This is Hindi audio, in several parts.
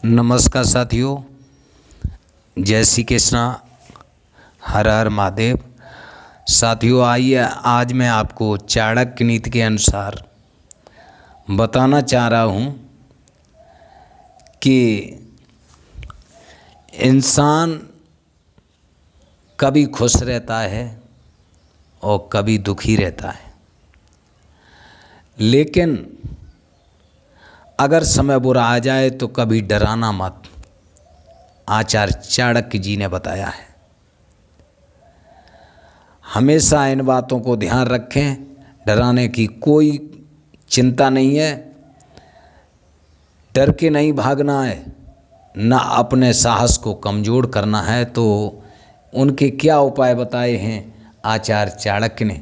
नमस्कार साथियों, जय श्री कृष्णा, हर हर महादेव। साथियों आइए आज मैं आपको चाणक्य नीति के अनुसार बताना चाह रहा हूँ कि इंसान कभी खुश रहता है और कभी दुखी रहता है, लेकिन अगर समय बुरा आ जाए तो कभी डराना मत। आचार्य चाणक्य जी ने बताया है। हमेशा इन बातों को ध्यान रखें। डराने की कोई चिंता नहीं है, डर के नहीं भागना है, ना अपने साहस को कमज़ोर करना है। तो उनके क्या उपाय बताए हैं आचार्य चाणक्य ने,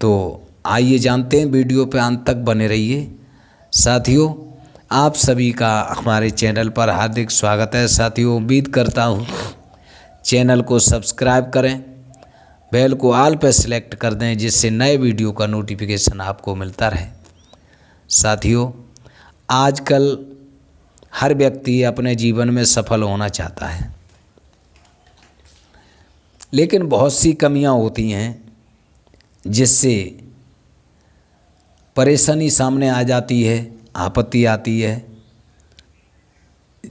तो आइए जानते हैं। वीडियो पे अंत तक बने रहिए। साथियों, आप सभी का हमारे चैनल पर हार्दिक स्वागत है। साथियों, उम्मीद करता हूँ चैनल को सब्सक्राइब करें, बेल को ऑल पर सेलेक्ट कर दें, जिससे नए वीडियो का नोटिफिकेशन आपको मिलता रहे। साथियों, आजकल हर व्यक्ति अपने जीवन में सफल होना चाहता है, लेकिन बहुत सी कमियां होती हैं जिससे परेशानी सामने आ जाती है, आपत्ति आती है।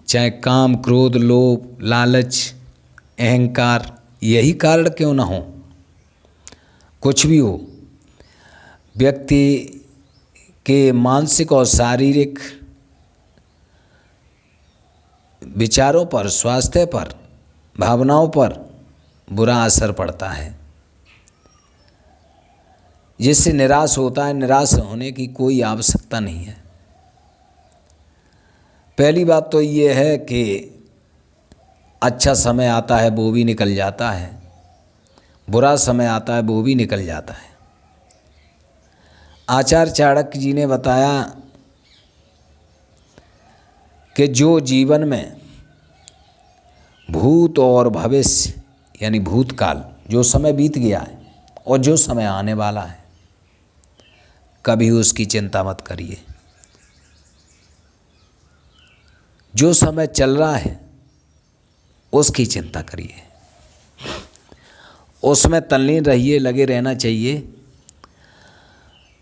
चाहे काम, क्रोध, लोभ, लालच, अहंकार, यही कारण क्यों ना हो, कुछ भी हो, व्यक्ति के मानसिक और शारीरिक विचारों पर, स्वास्थ्य पर, भावनाओं पर बुरा असर पड़ता है, जिससे निराश होता है। निराश होने की कोई आवश्यकता नहीं है। पहली बात तो ये है कि अच्छा समय आता है वो भी निकल जाता है, बुरा समय आता है वो भी निकल जाता है। आचार्य चाणक्य जी ने बताया कि जो जीवन में भूत और भविष्य यानी भूतकाल, जो समय बीत गया है और जो समय आने वाला है, कभी उसकी चिंता मत करिए। जो समय चल रहा है उसकी चिंता करिए, उसमें तल्लीन रहिए, लगे रहना चाहिए।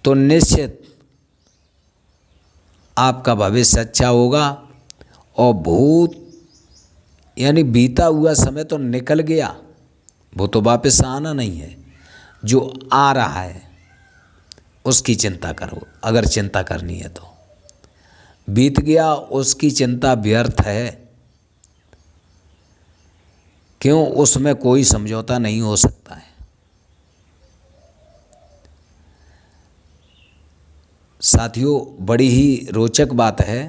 तो निश्चित आपका भविष्य अच्छा होगा। और भूत यानी बीता हुआ समय तो निकल गया, वो तो वापस आना नहीं है। जो आ रहा है उसकी चिंता करो, अगर चिंता करनी है तो। बीत गया उसकी चिंता व्यर्थ है, क्यों? उसमें कोई समझौता नहीं हो सकता है। साथियों, बड़ी ही रोचक बात है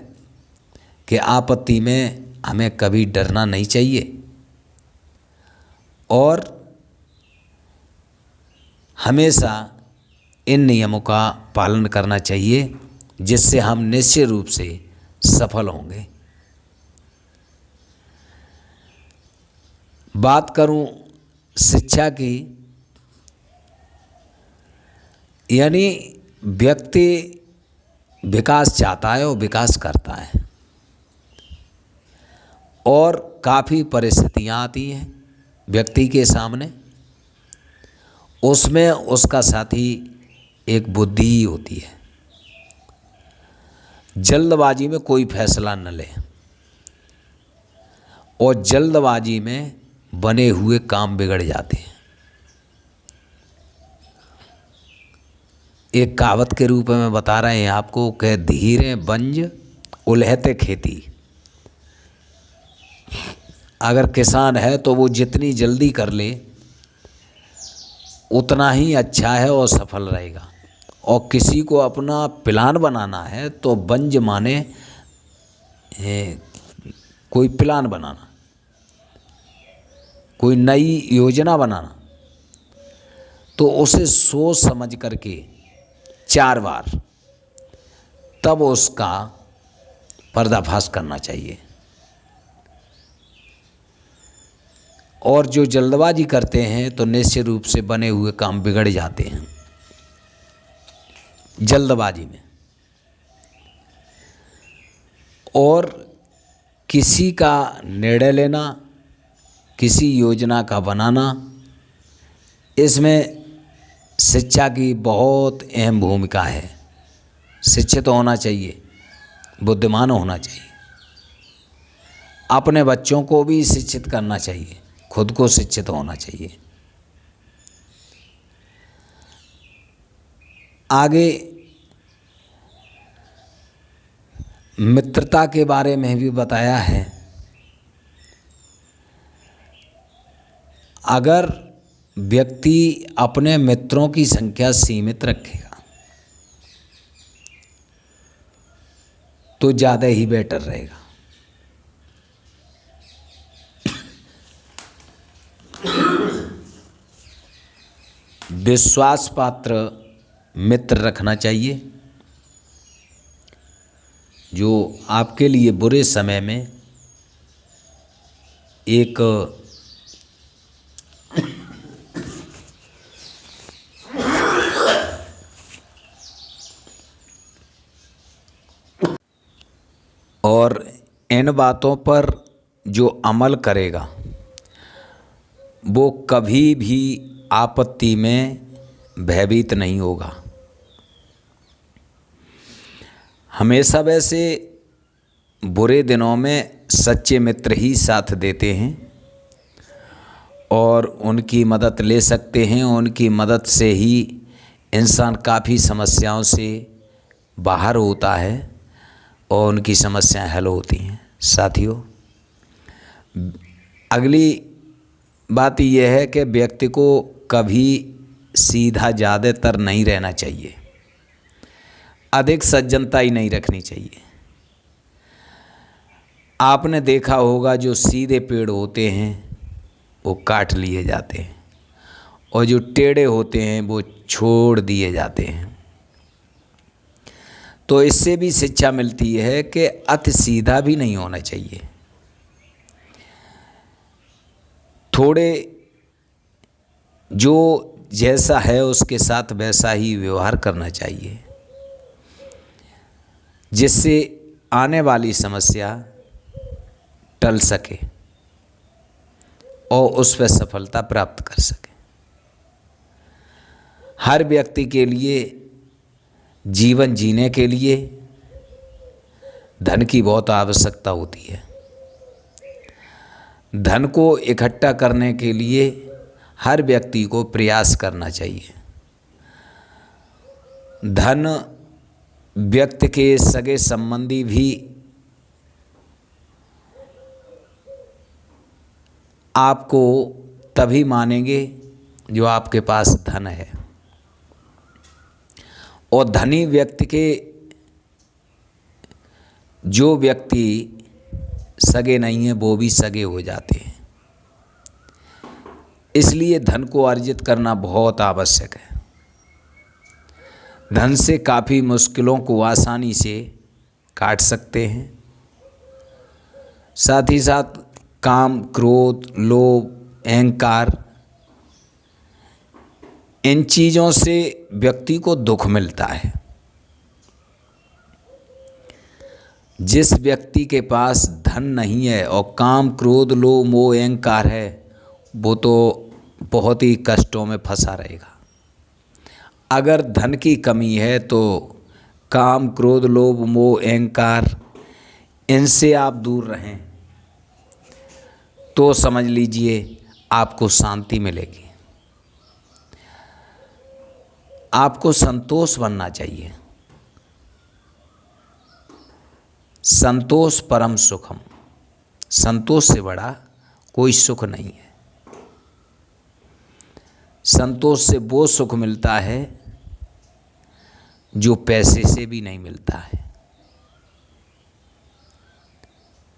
कि आपत्ति में हमें कभी डरना नहीं चाहिए और हमेशा इन नियमों का पालन करना चाहिए, जिससे हम निश्चित रूप से सफल होंगे। बात करूं शिक्षा की, यानी व्यक्ति विकास चाहता है और विकास करता है, और काफ़ी परिस्थितियां आती हैं व्यक्ति के सामने। उसमें उसका साथी एक बुद्धि ही होती है। जल्दबाजी में कोई फैसला न ले, और जल्दबाजी में बने हुए काम बिगड़ जाते हैं। एक कहावत के रूप में बता रहे हैं आपको कि धीरे बंज उलहते खेती। अगर किसान है तो वो जितनी जल्दी कर ले उतना ही अच्छा है और सफल रहेगा। और किसी को अपना प्लान बनाना है तो बंज माने कोई प्लान बनाना, कोई नई योजना बनाना, तो उसे सोच समझ करके 4 बार तब उसका पर्दाफाश करना चाहिए। और जो जल्दबाजी करते हैं तो निश्चित रूप से बने हुए काम बिगड़ जाते हैं जल्दबाजी में। और किसी का निर्णय लेना, किसी योजना का बनाना, इसमें शिक्षा की बहुत अहम भूमिका है। शिक्षित होना चाहिए, बुद्धिमान होना चाहिए, अपने बच्चों को भी शिक्षित करना चाहिए, खुद को शिक्षित होना चाहिए। आगे मित्रता के बारे में भी बताया है। अगर व्यक्ति अपने मित्रों की संख्या सीमित रखेगा तो ज़्यादा ही बेटर रहेगा। विश्वास पात्र मित्र रखना चाहिए जो आपके लिए बुरे समय में एक और इन बातों पर जो अमल करेगा वो कभी भी आपत्ति में भयभीत नहीं होगा। हमेशा वैसे बुरे दिनों में सच्चे मित्र ही साथ देते हैं और उनकी मदद ले सकते हैं। उनकी मदद से ही इंसान काफ़ी समस्याओं से बाहर होता है और उनकी समस्याएं हल होती हैं। साथियों, अगली बात यह है कि व्यक्ति को कभी सीधा ज़्यादातर नहीं रहना चाहिए, अधिक सज्जनता ही नहीं रखनी चाहिए। आपने देखा होगा जो सीधे पेड़ होते हैं वो काट लिए जाते हैं और जो टेढ़े होते हैं वो छोड़ दिए जाते हैं। तो इससे भी शिक्षा मिलती है कि अति सीधा भी नहीं होना चाहिए, थोड़े जो जैसा है उसके साथ वैसा ही व्यवहार करना चाहिए, जिससे आने वाली समस्या टल सके और उस पर सफलता प्राप्त कर सके। हर व्यक्ति के लिए जीवन जीने के लिए धन की बहुत आवश्यकता होती है। धन को इकट्ठा करने के लिए हर व्यक्ति को प्रयास करना चाहिए। धन व्यक्ति के सगे संबंधी भी आपको तभी मानेंगे जो आपके पास धन है, और धनी व्यक्ति के जो व्यक्ति सगे नहीं हैं वो भी सगे हो जाते हैं। इसलिए धन को अर्जित करना बहुत आवश्यक है। धन से काफ़ी मुश्किलों को आसानी से काट सकते हैं। साथ ही साथ काम, क्रोध, लोभ, अहंकार, इन चीज़ों से व्यक्ति को दुख मिलता है। जिस व्यक्ति के पास धन नहीं है और काम, क्रोध, लोभ, मोह, अहंकार है वो तो बहुत ही कष्टों में फंसा रहेगा। अगर धन की कमी है तो काम, क्रोध, लोभ, मोह, अहंकार इनसे आप दूर रहें तो समझ लीजिए आपको शांति मिलेगी। आपको संतोष बनना चाहिए। संतोष परम सुखम। संतोष से बड़ा कोई सुख नहीं है। संतोष से वो सुख मिलता है जो पैसे से भी नहीं मिलता है।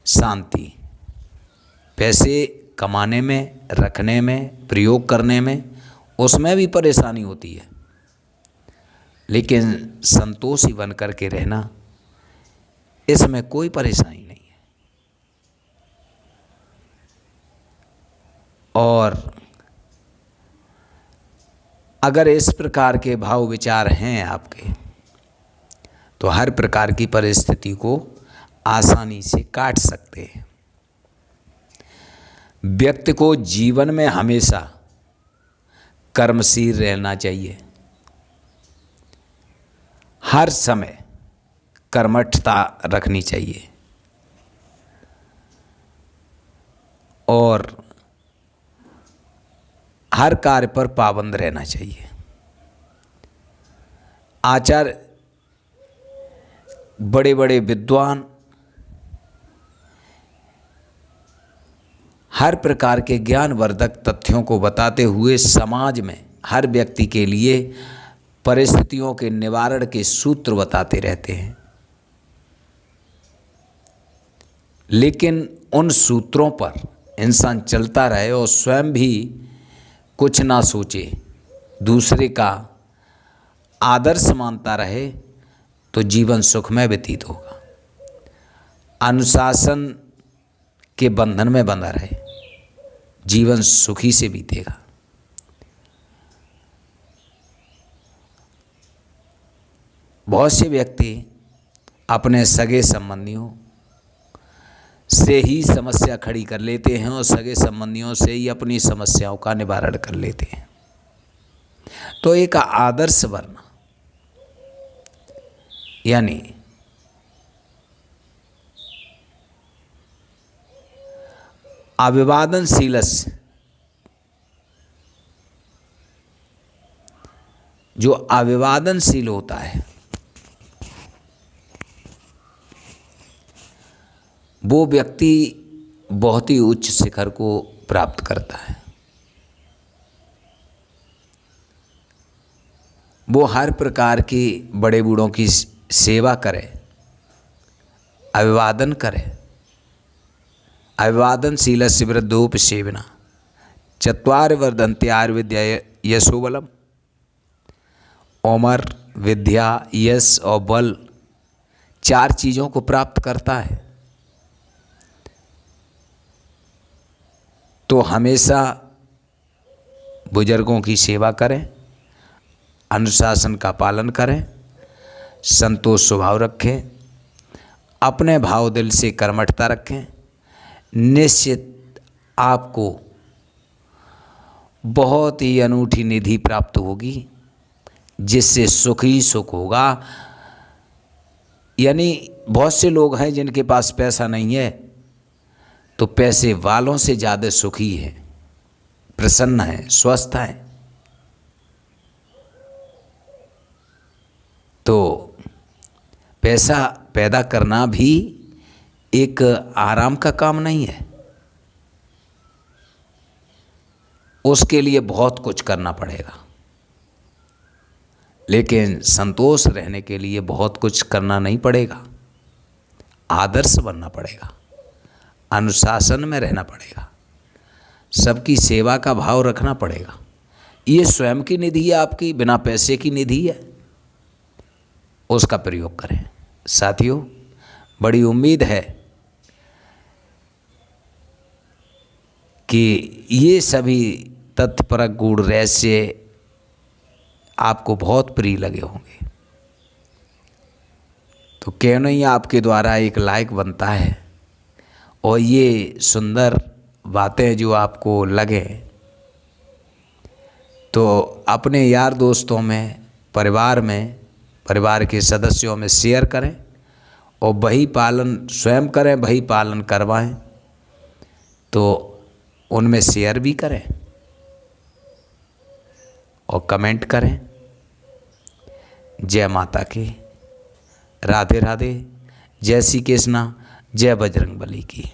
शांति पैसे कमाने में, रखने में, प्रयोग करने में, उसमें भी परेशानी होती है, लेकिन संतोषी बन कर के रहना, इसमें कोई परेशानी नहीं है। और अगर इस प्रकार के भाव विचार हैं आपके तो हर प्रकार की परिस्थिति को आसानी से काट सकते हैं। व्यक्ति को जीवन में हमेशा कर्मशील रहना चाहिए। हर समय कर्मठता रखनी चाहिए और हर कार्य पर पाबंद रहना चाहिए। आचार्य बड़े बड़े विद्वान हर प्रकार के ज्ञानवर्धक तथ्यों को बताते हुए समाज में हर व्यक्ति के लिए परिस्थितियों के निवारण के सूत्र बताते रहते हैं, लेकिन उन सूत्रों पर इंसान चलता रहे और स्वयं भी कुछ ना सोचे, दूसरे का आदर्श मानता रहे, तो जीवन सुखमय व्यतीत होगा। अनुशासन के बंधन में बंधा रहे, जीवन सुखी से बीतेगा। बहुत से व्यक्ति अपने सगे संबंधियों से ही समस्या खड़ी कर लेते हैं और सगे संबंधियों से ही अपनी समस्याओं का निवारण कर लेते हैं। तो एक आदर्श वर्ण यानी अविवादनशीलस्य, जो अविवादनशील होता है वो व्यक्ति बहुत ही उच्च शिखर को प्राप्त करता है। वो हर प्रकार की बड़े बूढ़ों की सेवा करे, अभिवादन करे। अभिवादनशीलस्य वृद्धोपसेवना चत्वार वर्धन्ते आयुर्विद्या यशोबलम। उम्र, विद्या, यश और बल 4 चीज़ों को प्राप्त करता है। तो हमेशा बुजुर्गों की सेवा करें, अनुशासन का पालन करें, संतोष स्वभाव रखें, अपने भाव दिल से कर्मठता रखें। निश्चित आपको बहुत ही अनूठी निधि प्राप्त होगी, जिससे सुख ही सुख होगा। यानी बहुत से लोग हैं जिनके पास पैसा नहीं है, तो पैसे वालों से ज़्यादा सुखी है, प्रसन्न है, स्वस्थ है। तो पैसा पैदा करना भी एक आराम का काम नहीं है, उसके लिए बहुत कुछ करना पड़ेगा। लेकिन संतोष रहने के लिए बहुत कुछ करना नहीं पड़ेगा, आदर्श बनना पड़ेगा, अनुशासन में रहना पड़ेगा, सबकी सेवा का भाव रखना पड़ेगा। ये स्वयं की निधि है, आपकी बिना पैसे की निधि है, उसका प्रयोग करें। साथियों, बड़ी उम्मीद है कि ये सभी तत्परक गूढ़ रहस्य आपको बहुत प्रिय लगे होंगे। तो क्यों नहीं आपके द्वारा एक लाइक बनता है और ये सुंदर बातें जो आपको लगे तो अपने यार दोस्तों में, परिवार के सदस्यों में शेयर करें और वही पालन स्वयं करें, वही पालन करवाएं, तो उनमें शेयर भी करें और कमेंट करें। जय माता की, राधे राधे, जय श्री कृष्णा, जय बजरंगबली की।